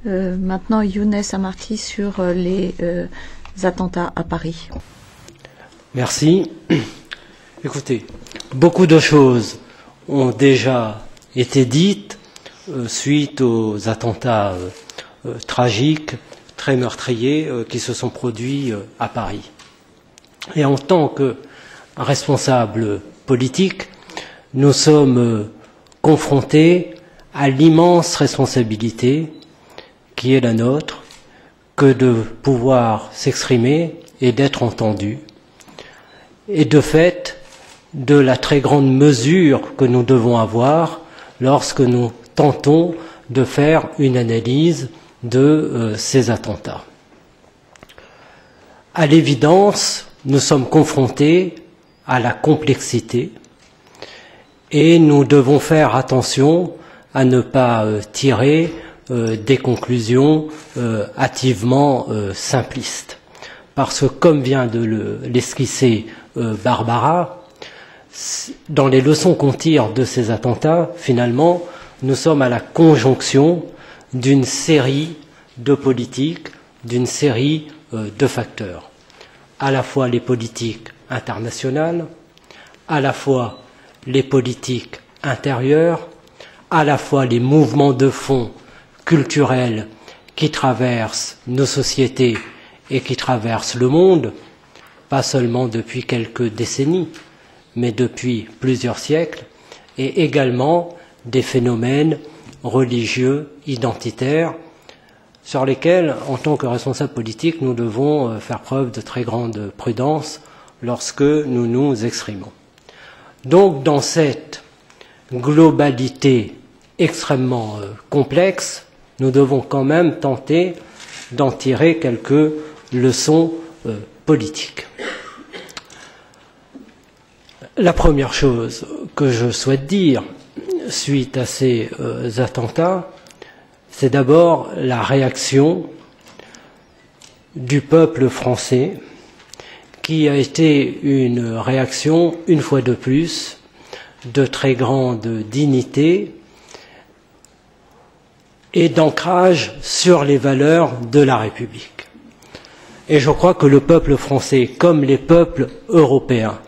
Maintenant, Younes Amarty sur les attentats à Paris. Merci. Écoutez, beaucoup de choses ont déjà été dites suite aux attentats tragiques, très meurtriers qui se sont produits à Paris. Et en tant que responsables politiques, nous sommes confrontés à l'immense responsabilité qui est la nôtre que de pouvoir s'exprimer et d'être entendu, et de fait de la très grande mesure que nous devons avoir lorsque nous tentons de faire une analyse de ces attentats. À l'évidence, nous sommes confrontés à la complexité et nous devons faire attention à ne pas tirer des conclusions hâtivement simplistes. Parce que, comme vient de l'esquisser Barbara, dans les leçons qu'on tire de ces attentats, finalement, nous sommes à la conjonction d'une série de politiques, d'une série de facteurs. À la fois les politiques internationales, à la fois les politiques intérieures, à la fois les mouvements de fond culturels qui traversent nos sociétés et qui traversent le monde, pas seulement depuis quelques décennies, mais depuis plusieurs siècles, et également des phénomènes religieux, identitaires, sur lesquels, en tant que responsables politiques, nous devons faire preuve de très grande prudence lorsque nous nous exprimons. Donc, dans cette globalité extrêmement complexe, nous devons quand même tenter d'en tirer quelques leçons politiques. La première chose que je souhaite dire suite à ces attentats, c'est d'abord la réaction du peuple français, qui a été une réaction, une fois de plus, de très grande dignité et d'ancrage sur les valeurs de la République. Et je crois que le peuple français, comme les peuples européens,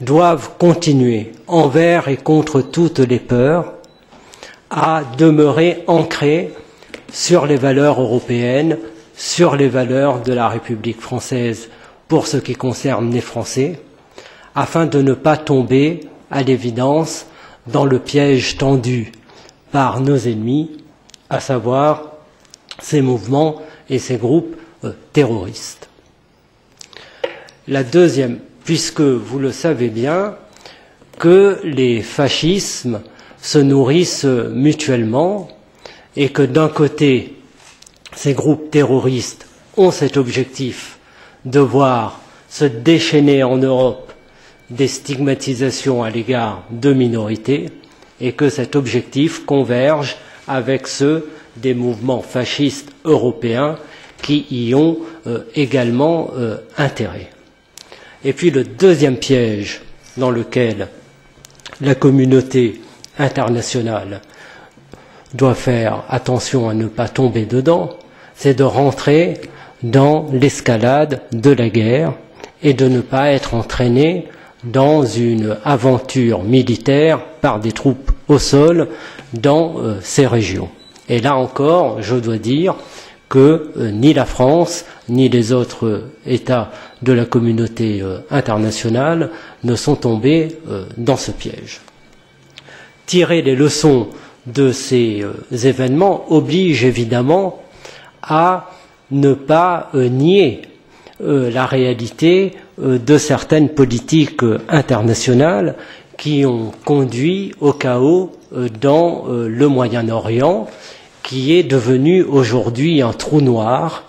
doivent continuer, envers et contre toutes les peurs, à demeurer ancrés sur les valeurs européennes, sur les valeurs de la République française pour ce qui concerne les Français, afin de ne pas tomber, à l'évidence, dans le piège tendu par nos ennemis, à savoir ces mouvements et ces groupes terroristes. La deuxième, puisque vous le savez bien, que les fascismes se nourrissent mutuellement et que d'un côté, ces groupes terroristes ont cet objectif de voir se déchaîner en Europe des stigmatisations à l'égard de minorités et que cet objectif converge avec ceux des mouvements fascistes européens qui y ont également intérêt. Et puis le deuxième piège dans lequel la communauté internationale doit faire attention à ne pas tomber dedans, c'est de rentrer dans l'escalade de la guerre et de ne pas être entraîné dans une aventure militaire par des troupes au sol dans ces régions. Et là encore, je dois dire que ni la France, ni les autres États de la communauté internationale ne sont tombés dans ce piège. Tirer les leçons de ces événements oblige évidemment à ne pas nier la réalité de certaines politiques internationales qui ont conduit au chaos dans le Moyen-Orient, qui est devenu aujourd'hui un trou noir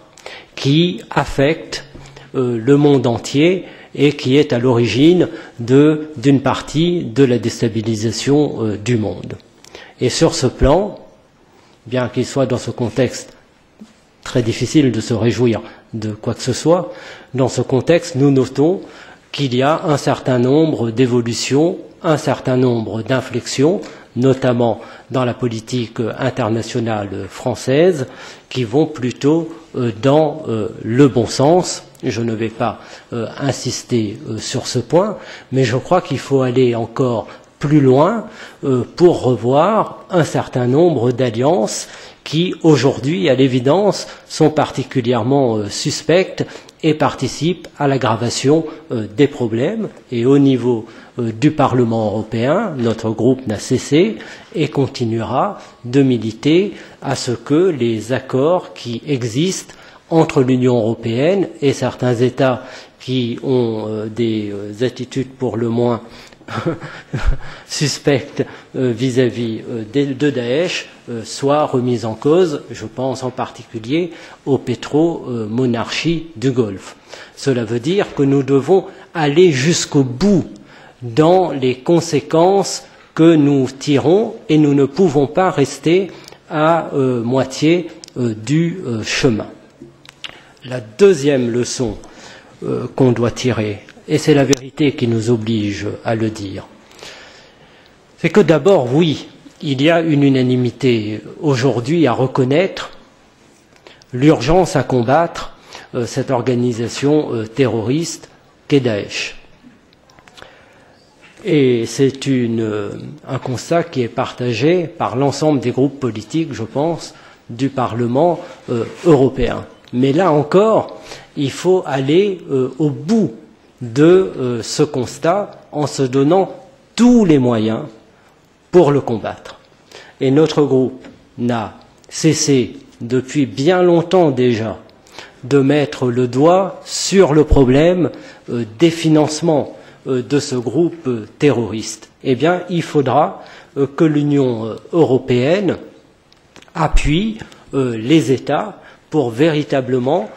qui affecte le monde entier et qui est à l'origine d'une partie de la déstabilisation du monde. Et sur ce plan, bien qu'il soit dans ce contexte très difficile de se réjouir de quoi que ce soit, dans ce contexte, nous notons qu'il y a un certain nombre d'évolutions, un certain nombre d'inflexions notamment dans la politique internationale française, qui vont plutôt dans le bon sens. Je ne vais pas insister sur ce point, mais je crois qu'il faut aller encore plus loin pour revoir un certain nombre d'alliances qui, aujourd'hui, à l'évidence, sont particulièrement suspectes et participent à l'aggravation des problèmes. Et au niveau du Parlement européen, notre groupe n'a cessé et continuera de militer à ce que les accords qui existent entre l'Union européenne et certains États qui ont des attitudes pour le moins suspectes vis-à-vis de Daesh soient remises en cause. Je pense en particulier aux pétromonarchies du Golfe. Cela veut dire que nous devons aller jusqu'au bout dans les conséquences que nous tirons et nous ne pouvons pas rester à moitié du chemin. La deuxième leçon qu'on doit tirer, et c'est la vérité qui nous oblige à le dire, c'est que d'abord, oui, il y a une unanimité aujourd'hui à reconnaître l'urgence à combattre cette organisation terroriste qu'est Daesh. Et c'est un constat qui est partagé par l'ensemble des groupes politiques, je pense, du Parlement européen. Mais là encore, il faut aller au bout de ce constat en se donnant tous les moyens pour le combattre. Et notre groupe n'a cessé depuis bien longtemps déjà de mettre le doigt sur le problème des financements de ce groupe terroriste. Eh bien, il faudra que l'Union européenne appuie les États pour véritablement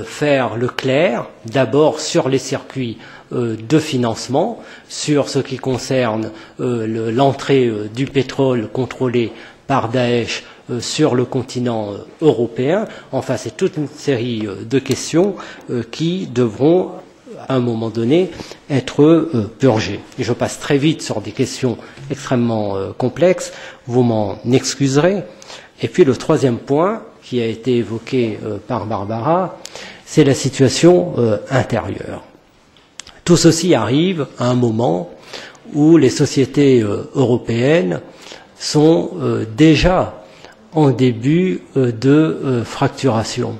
faire le clair, d'abord sur les circuits de financement, sur ce qui concerne l'entrée du pétrole contrôlé par Daesh sur le continent européen. Enfin, c'est toute une série de questions qui devront, à un moment donné, être purgées. Et je passe très vite sur des questions extrêmement complexes, vous m'en excuserez. Et puis le troisième point, qui a été évoqué par Barbara, c'est la situation intérieure. Tout ceci arrive à un moment où les sociétés européennes sont déjà en début de fracturation,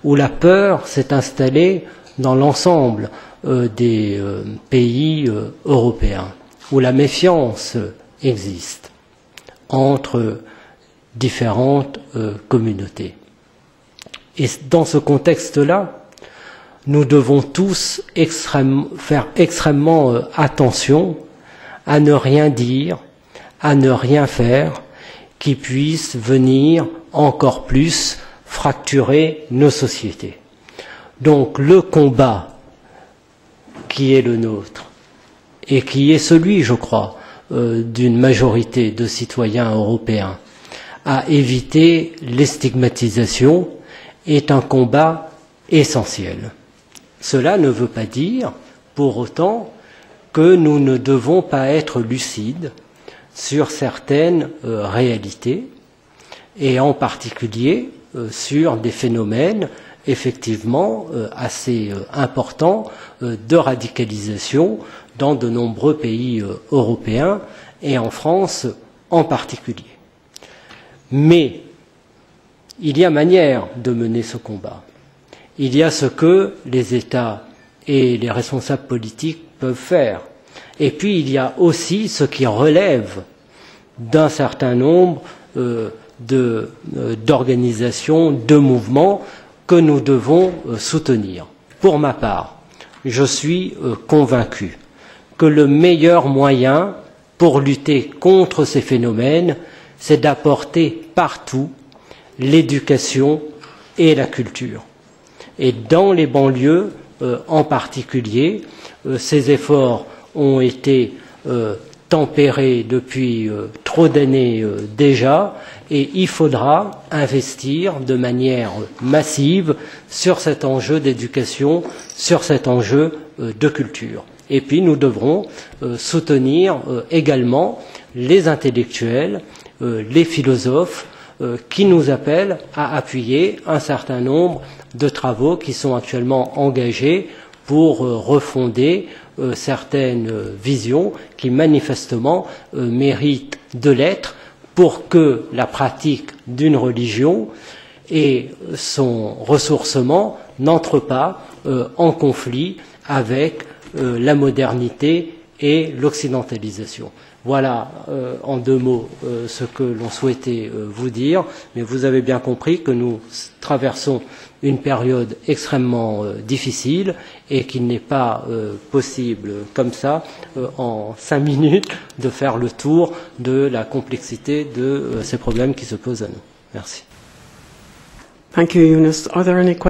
où la peur s'est installée dans l'ensemble des pays européens, où la méfiance existe entre différentes communautés. Et dans ce contexte-là, nous devons tous faire extrêmement attention à ne rien dire, à ne rien faire qui puisse venir encore plus fracturer nos sociétés. Donc le combat qui est le nôtre et qui est celui, je crois, d'une majorité de citoyens européens, à éviter les stigmatisations est un combat essentiel. Cela ne veut pas dire, pour autant, que nous ne devons pas être lucides sur certaines réalités, et en particulier sur des phénomènes effectivement assez importants de radicalisation dans de nombreux pays européens, et en France en particulier. Mais il y a manière de mener ce combat. Il y a ce que les États et les responsables politiques peuvent faire. Et puis il y a aussi ce qui relève d'un certain nombre d'organisations, de mouvements que nous devons soutenir. Pour ma part, je suis convaincu que le meilleur moyen pour lutter contre ces phénomènes, c'est d'apporter partout l'éducation et la culture. Et dans les banlieues en particulier, ces efforts ont été tempérés depuis trop d'années déjà, et il faudra investir de manière massive sur cet enjeu d'éducation, sur cet enjeu de culture. Et puis nous devrons soutenir également les intellectuels, les philosophes, qui nous appellent à appuyer un certain nombre de travaux qui sont actuellement engagés pour refonder certaines visions qui manifestement méritent de l'être pour que la pratique d'une religion et son ressourcement n'entrent pas en conflit avec la modernité et l'occidentalisation. Voilà en 2 mots ce que l'on souhaitait vous dire, mais vous avez bien compris que nous traversons une période extrêmement difficile et qu'il n'est pas possible comme ça en 5 minutes de faire le tour de la complexité de ces problèmes qui se posent à nous. Merci. Thank you, Eunice. Are there any questions?